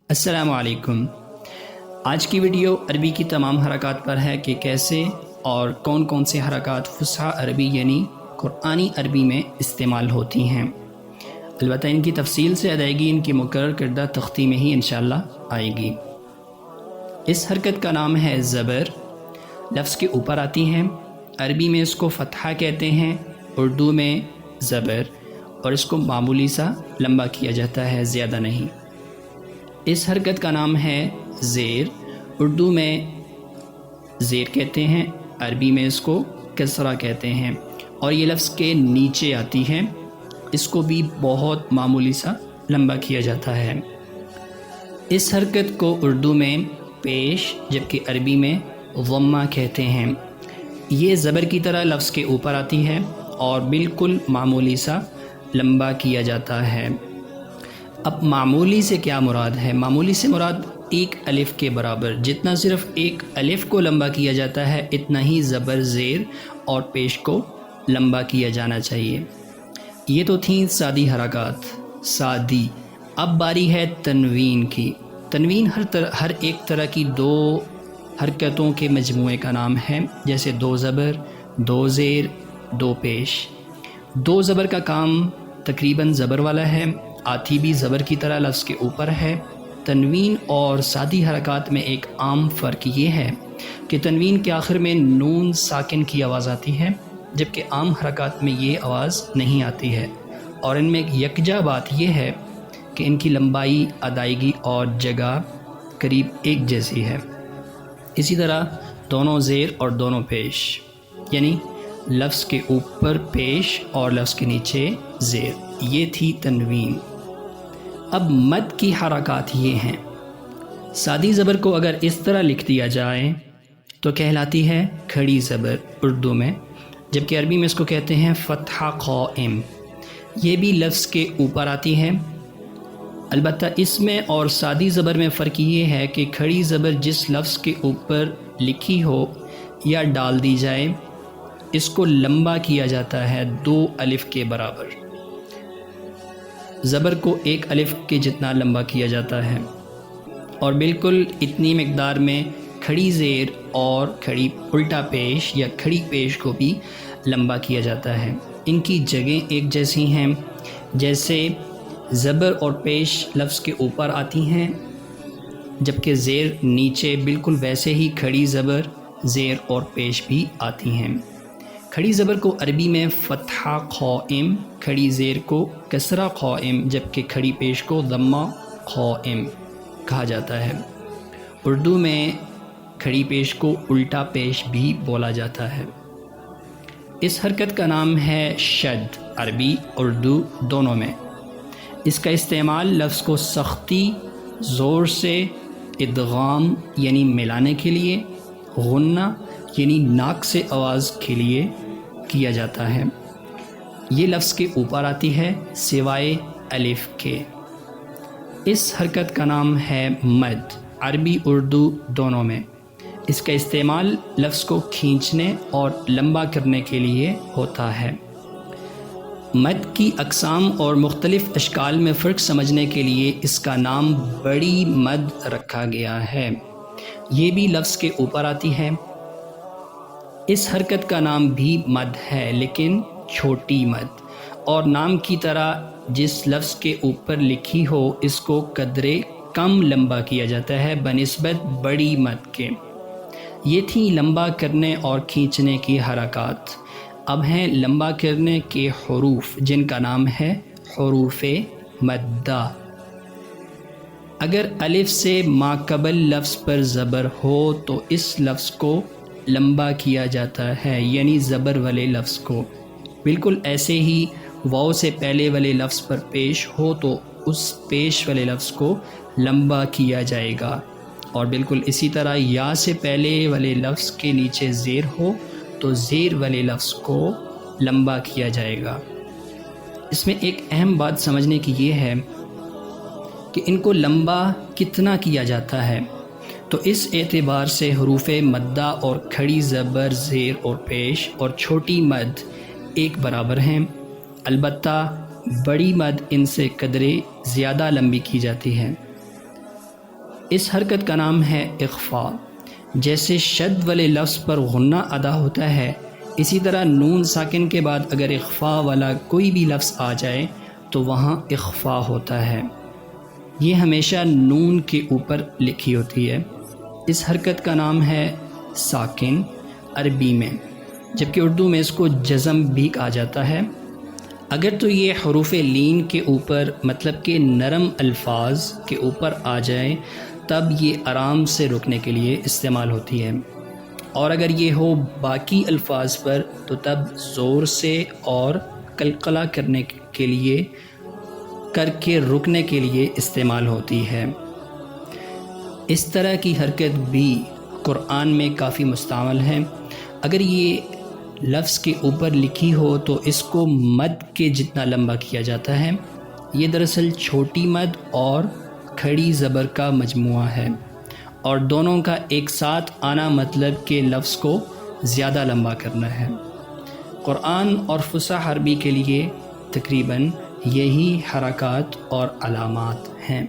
अस्सलाम वालेकुम। आज की वीडियो अरबी की तमाम हरकत पर है कि कैसे और कौन कौन से हरकत फुसहा अरबी यानी कुरानी अरबी में इस्तेमाल होती हैं। अलबत्ता इनकी तफसील से अदायगी इनकी मुकर्रर करदा तख्ती में ही इंशाअल्लाह आएगी। इस हरकत का नाम है ज़बर। लफ्ज़ के ऊपर आती हैं। अरबी में इसको फ़तहा कहते हैं, उर्दू में ज़बर, और इसको मामूली सा लंबा किया जाता है, ज़्यादा नहीं। इस हरकत का नाम है ज़ेर। उर्दू में ज़ेर कहते हैं, अरबी में इसको कसरा कहते हैं, और ये लफ्ज़ के नीचे आती है। इसको भी बहुत मामूली सा लंबा किया जाता है। इस हरकत को उर्दू में पेश जबकि अरबी में ज़म्मा कहते हैं। ये ज़बर की तरह लफ्ज़ के ऊपर आती है और बिल्कुल मामूली सा लंबा किया जाता है। अब मामूली से क्या मुराद है? मामूली से मुराद एक अलिफ़ के बराबर। जितना सिर्फ़ एक अलिफ़ को लंबा किया जाता है इतना ही ज़बर, ज़ेर और पेश को लंबा किया जाना चाहिए। ये तो थी सादी हरकत, सादी। अब बारी है तनवीन की। तनवीन हर एक तरह की दो हरकतों के मजमूए का नाम है, जैसे दो ज़बर, दो ज़ेर, दो पेश। दो ज़बर का काम तकरीबन ज़बर वाला है, आती भी ज़बर की तरह लफ्ज़ के ऊपर है। तनवीन और सादी हरकत में एक आम फ़र्क ये है कि तनवीन के आखिर में नून साकिन की आवाज़ आती है, जबकि आम हरकत में ये आवाज़ नहीं आती है। और इनमें एक यकजा बात यह है कि इनकी लंबाई, अदायगी और जगह करीब एक जैसी है। इसी तरह दोनों ज़ेर और दोनों पेश, यानी लफ्ज़ के ऊपर पेश और लफ्ज़ के नीचे ज़ेर, ये थी तनवीन। अब मद की हरकत ये हैं। सादी ज़बर को अगर इस तरह लिख दिया जाए तो कहलाती है खड़ी ज़बर उर्दू में, जबकि अरबी में इसको कहते हैं फ़तहा क़ाइम। ये भी लफ्ज़ के ऊपर आती है। अलबत्ता इसमें और सादी ज़बर में फ़र्क ये है कि खड़ी ज़बर जिस लफ्ज़ के ऊपर लिखी हो या डाल दी जाए, इसको लंबा किया जाता है दो अलिफ़ के बराबर। ज़बर को एक अलिफ़ के जितना लंबा किया जाता है, और बिल्कुल इतनी मिक़दार में खड़ी ज़ेर और खड़ी उल्टा पेश या खड़ी पेश को भी लंबा किया जाता है। इनकी जगह एक जैसी हैं, जैसे ज़बर और पेश लफ्ज़ के ऊपर आती हैं जबकि ज़ेर नीचे, बिल्कुल वैसे ही खड़ी ज़बर, ज़ेर और पेश भी आती हैं। खड़ी ज़बर को अरबी में फ़तहा क़ाइम, खड़ी ज़ेर को कसरा क़ाइम, जबकि खड़ी पेश को ज़म्मा क़ाइम कहा जाता है। उर्दू में खड़ी पेश को उल्टा पेश भी बोला जाता है। इस हरकत का नाम है शद, अरबी उर्दू दोनों में। इसका इस्तेमाल लफ्ज़ को सख्ती, ज़ोर से, इदगाम यानी मिलाने के लिए, गुन्ना यानी नाक से आवाज़ के लिए किया जाता है। ये लफ्ज़ के ऊपर आती है सिवाय अलिफ़ के। इस हरकत का नाम है मद, अरबी उर्दू दोनों में। इसका इस्तेमाल लफ्ज़ को खींचने और लंबा करने के लिए होता है। मद की अक़साम और मुख्तलिफ़ अशकाल में फ़र्क समझने के लिए इसका नाम बड़ी मद रखा गया है। ये भी लफ्ज़ के ऊपर आती है। इस हरकत का नाम भी मद है, लेकिन छोटी मद, और नाम की तरह जिस लफ्ज़ के ऊपर लिखी हो इसको कदरे कम लंबा किया जाता है बनिस्बत बड़ी मद के। ये थी लंबा करने और खींचने की हरकत। अब हैं लंबा करने के हुरूफ, जिनका नाम है हुरूफ़े मद्दा। अगर अलिफ़ से माक़बल लफ्ज़ पर ज़बर हो तो इस लफ्ज़ को लंबा किया जाता है, यानी ज़बर वाले लफ्ज़ को। बिल्कुल ऐसे ही वाव से पहले वाले लफ्ज़ पर पेश हो तो उस पेश वाले लफ्ज़ को लंबा किया जाएगा, और बिल्कुल इसी तरह या से पहले वाले लफ्ज़ के नीचे ज़ेर हो तो ज़ेर वाले लफ्ज़ को लंबा किया जाएगा। इसमें एक अहम बात समझने की ये है कि इनको लंबा कितना किया जाता है। तो इस एतबार से हुरूफ़े मद्दा और खड़ी ज़बर, ज़ेर और पेश और छोटी मद एक बराबर हैं। अलबत्ता बड़ी मद इनसे कदरे ज़्यादा लंबी की जाती है। اس حرکت کا نام ہے اخفا۔ جیسے شد والے لفظ پر غنہ ادا ہوتا ہے، اسی طرح نون ساکن کے بعد اگر اخفا والا کوئی بھی لفظ آ جائے تو وہاں اخفا ہوتا ہے۔ یہ ہمیشہ نون کے اوپر لکھی ہوتی ہے۔ اس حرکت کا نام ہے ساکن عربی میں، جبکہ اردو میں اس کو جزم بھی کہا جاتا ہے۔ اگر تو یہ حروف لین کے اوپر مطلب کہ نرم الفاظ کے اوپر آ جائے تب یہ آرام سے رکنے کے لیے استعمال ہوتی ہے، اور اگر یہ ہو باقی الفاظ پر تو تب زور سے اور قلقلہ کرنے کے لیے کر کے رکنے کے لیے استعمال ہوتی ہے۔ اس طرح کی حرکت بھی قرآن میں کافی مستعمل ہے۔ اگر یہ لفظ کے اوپر لکھی ہو تو اس کو مد کے جتنا لمبا کیا جاتا ہے۔ یہ دراصل چھوٹی مد اور کھڑی زبر کا مجموعہ ہے، اور دونوں کا ایک ساتھ آنا مطلب کہ لفظ کو زیادہ لمبا کرنا ہے۔ قرآن اور فصیح عربی کے لیے تقریباً یہی حرکات اور علامات ہیں۔